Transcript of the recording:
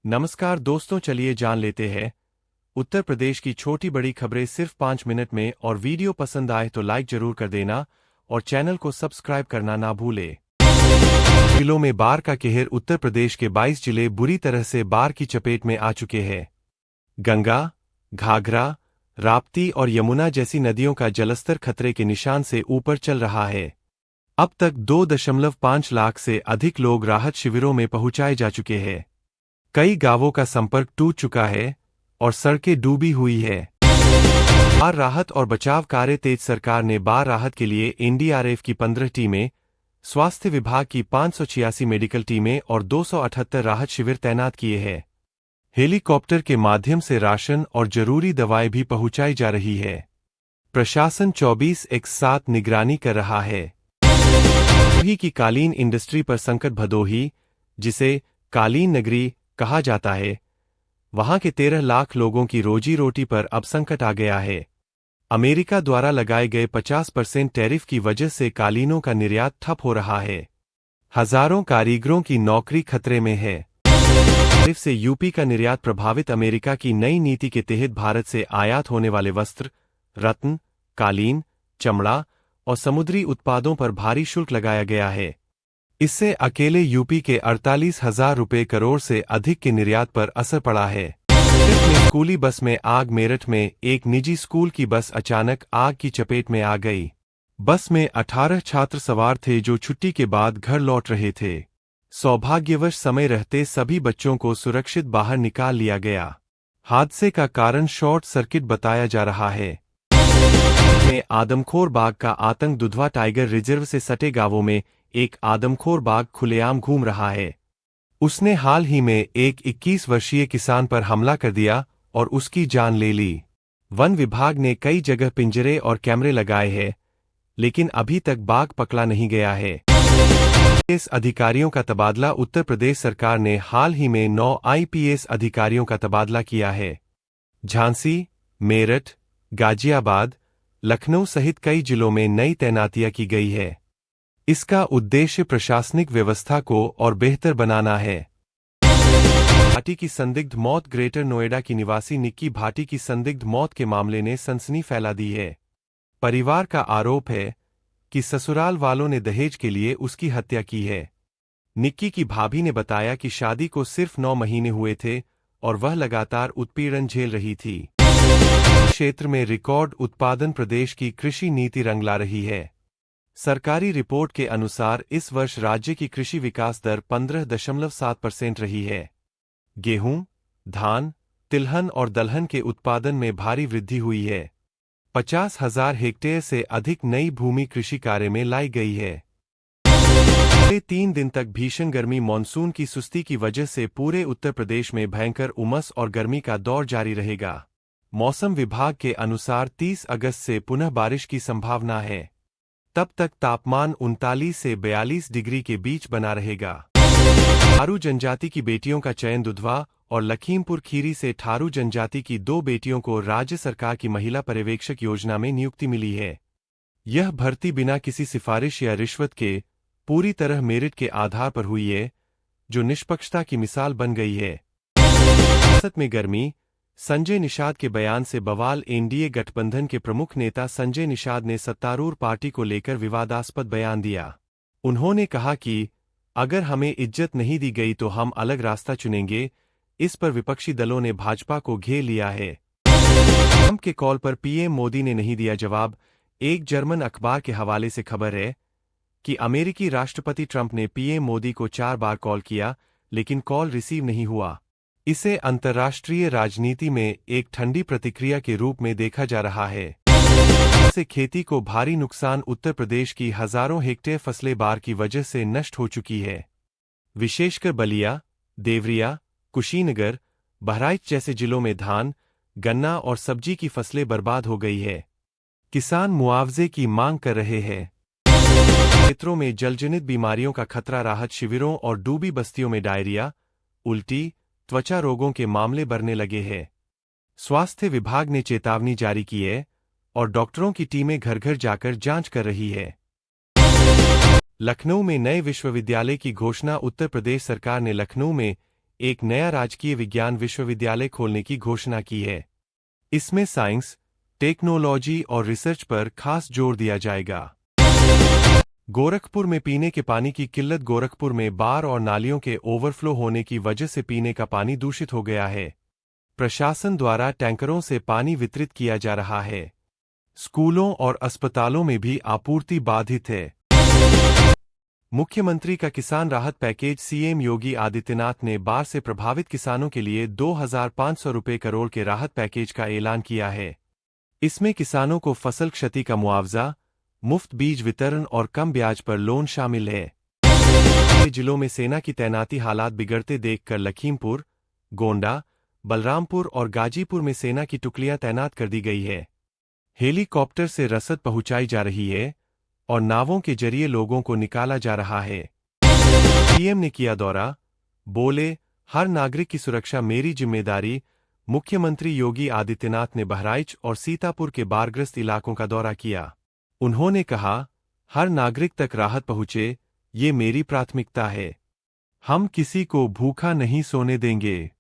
नमस्कार दोस्तों, चलिए जान लेते हैं उत्तर प्रदेश की छोटी बड़ी खबरें सिर्फ 5 मिनट में। और वीडियो पसंद आए तो लाइक जरूर कर देना और चैनल को सब्सक्राइब करना ना भूले। जिलों में बाढ़ का कहर। उत्तर प्रदेश के 22 जिले बुरी तरह से बाढ़ की चपेट में आ चुके हैं। गंगा, घाघरा, राप्ती और यमुना जैसी नदियों का जलस्तर खतरे के निशान से ऊपर चल रहा है। अब तक 2.5 लाख से अधिक लोग राहत शिविरों में पहुंचाए जा चुके हैं। कई गांवों का संपर्क टूट चुका है और सड़कें डूबी हुई है। बाढ़ राहत और बचाव कार्य तेज। सरकार ने बाढ़ राहत के लिए एनडीआरएफ की 15 टीमें, स्वास्थ्य विभाग की 586 मेडिकल टीमें और 278 राहत शिविर तैनात किए हैं। हेलीकॉप्टर के माध्यम से राशन और जरूरी दवाएं भी पहुंचाई जा रही है। प्रशासन 24/7 निगरानी कर रहा है। भदोही की कालीन इंडस्ट्री पर संकट। भदोही, जिसे कालीन नगरी कहा जाता है, वहां के 13 लाख लोगों की रोजी रोटी पर अब संकट आ गया है। अमेरिका द्वारा लगाए गए 50% टैरिफ की वजह से कालीनों का निर्यात ठप हो रहा है। हजारों कारीगरों की नौकरी खतरे में है। टैरिफ से यूपी का निर्यात प्रभावित। अमेरिका की नई नीति के तहत भारत से आयात होने वाले वस्त्र, रत्न, कालीन, चमड़ा और समुद्री उत्पादों पर भारी शुल्क लगाया गया है। इससे अकेले यूपी के 48,000 रुपये करोड़ से अधिक के निर्यात पर असर पड़ा है। स्कूली बस में आग। मेरठ में एक निजी स्कूल की बस अचानक आग की चपेट में आ गई। बस में 18 छात्र सवार थे जो छुट्टी के बाद घर लौट रहे थे। सौभाग्यवश समय रहते सभी बच्चों को सुरक्षित बाहर निकाल लिया गया। हादसे का कारण शॉर्ट सर्किट बताया जा रहा है। में आदमखोर बाघ का आतंक। दुधवा टाइगर रिजर्व से सटे गांवों में एक आदमखोर बाघ खुलेआम घूम रहा है। उसने हाल ही में एक 21 वर्षीय किसान पर हमला कर दिया और उसकी जान ले ली। वन विभाग ने कई जगह पिंजरे और कैमरे लगाए हैं, लेकिन अभी तक बाघ पकड़ा नहीं गया है। आईपीएस अधिकारियों का तबादला। उत्तर प्रदेश सरकार ने हाल ही में 9 आईपीएस अधिकारियों का तबादला किया है। झांसी, मेरठ, गाजियाबाद, लखनऊ सहित कई जिलों में नई तैनातियां की गई है। इसका उद्देश्य प्रशासनिक व्यवस्था को और बेहतर बनाना है। भाटी की संदिग्ध मौत। ग्रेटर नोएडा की निवासी निक्की भाटी की संदिग्ध मौत के मामले ने सनसनी फैला दी है। परिवार का आरोप है कि ससुराल वालों ने दहेज के लिए उसकी हत्या की है। निक्की की भाभी ने बताया कि शादी को सिर्फ 9 महीने हुए थे और वह लगातार उत्पीड़न झेल रही थी। क्षेत्र में रिकॉर्ड उत्पादन। प्रदेश की कृषि नीति रंग ला रही है। सरकारी रिपोर्ट के अनुसार इस वर्ष राज्य की कृषि विकास दर 15.7% रही है। गेहूं, धान, तिलहन और दलहन के उत्पादन में भारी वृद्धि हुई है। 50,000 हेक्टेयर से अधिक नई भूमि कृषि कार्य में लाई गई है। अगले 3 दिन तक भीषण गर्मी। मानसून की सुस्ती की वजह से पूरे उत्तर प्रदेश में भयंकर उमस और गर्मी का दौर जारी रहेगा। मौसम विभाग के अनुसार 30 अगस्त से पुनः बारिश की संभावना है। तब तक तापमान 39 से 42 डिग्री के बीच बना रहेगा। थारू जनजाति की बेटियों का चयन। दुधवा और लखीमपुर खीरी से थारू जनजाति की 2 बेटियों को राज्य सरकार की महिला पर्यवेक्षक योजना में नियुक्ति मिली है। यह भर्ती बिना किसी सिफारिश या रिश्वत के पूरी तरह मेरिट के आधार पर हुई है, जो निष्पक्षता की मिसाल बन गई है। संसद में गर्मी। संजय निषाद के बयान से बवाल। एनडीए गठबंधन के प्रमुख नेता संजय निषाद ने सत्तारूढ़ पार्टी को लेकर विवादास्पद बयान दिया। उन्होंने कहा कि अगर हमें इज्जत नहीं दी गई तो हम अलग रास्ता चुनेंगे। इस पर विपक्षी दलों ने भाजपा को घेर लिया है। ट्रंप के कॉल पर पीएम मोदी ने नहीं दिया जवाब। एक जर्मन अखबार के हवाले से खबर है कि अमेरिकी राष्ट्रपति ट्रंप ने पीएम मोदी को 4 बार कॉल किया, लेकिन कॉल रिसीव नहीं हुआ। इसे अंतर्राष्ट्रीय राजनीति में एक ठंडी प्रतिक्रिया के रूप में देखा जा रहा है। इससे खेती को भारी नुकसान। उत्तर प्रदेश की हजारों हेक्टेयर फसलें बाढ़ की वजह से नष्ट हो चुकी है। विशेषकर बलिया, देवरिया, कुशीनगर, बहराइच जैसे जिलों में धान, गन्ना और सब्जी की फसलें बर्बाद हो गई है। किसान मुआवजे की मांग कर रहे हैं। क्षेत्रों में जलजनित बीमारियों का खतरा। राहत शिविरों और डूबी बस्तियों में डायरिया, उल्टी, त्वचा रोगों के मामले बढ़ने लगे हैं। स्वास्थ्य विभाग ने चेतावनी जारी की है और डॉक्टरों की टीमें घर घर जाकर जांच कर रही है। लखनऊ में नए विश्वविद्यालय की घोषणा। उत्तर प्रदेश सरकार ने लखनऊ में एक नया राजकीय विज्ञान विश्वविद्यालय खोलने की घोषणा की है। इसमें साइंस, टेक्नोलॉजी और रिसर्च पर खास जोर दिया जाएगा। गोरखपुर में पीने के पानी की किल्लत। गोरखपुर में बार और नालियों के ओवरफ्लो होने की वजह से पीने का पानी दूषित हो गया है। प्रशासन द्वारा टैंकरों से पानी वितरित किया जा रहा है। स्कूलों और अस्पतालों में भी आपूर्ति बाधित है। मुख्यमंत्री का किसान राहत पैकेज। सीएम योगी आदित्यनाथ ने बाढ़ से प्रभावित किसानों के लिए 2,500 रुपये करोड़ के राहत पैकेज का ऐलान किया है। इसमें किसानों को फसल क्षति का मुआवजा, मुफ्त बीज वितरण और कम ब्याज पर लोन शामिल है। जिलों में सेना की तैनाती। हालात बिगड़ते देखकर लखीमपुर, गोंडा, बलरामपुर और गाजीपुर में सेना की टुकड़ियां तैनात कर दी गई है। हेलीकॉप्टर से रसद पहुंचाई जा रही है और नावों के जरिए लोगों को निकाला जा रहा है। पीएम ने किया दौरा, बोले, हर नागरिक की सुरक्षा मेरी जिम्मेदारी। मुख्यमंत्री योगी आदित्यनाथ ने बहराइच और सीतापुर के बाढ़ग्रस्त इलाकों का दौरा किया। उन्होंने कहा, हर नागरिक तक राहत पहुंचे, ये मेरी प्राथमिकता है। हम किसी को भूखा नहीं सोने देंगे।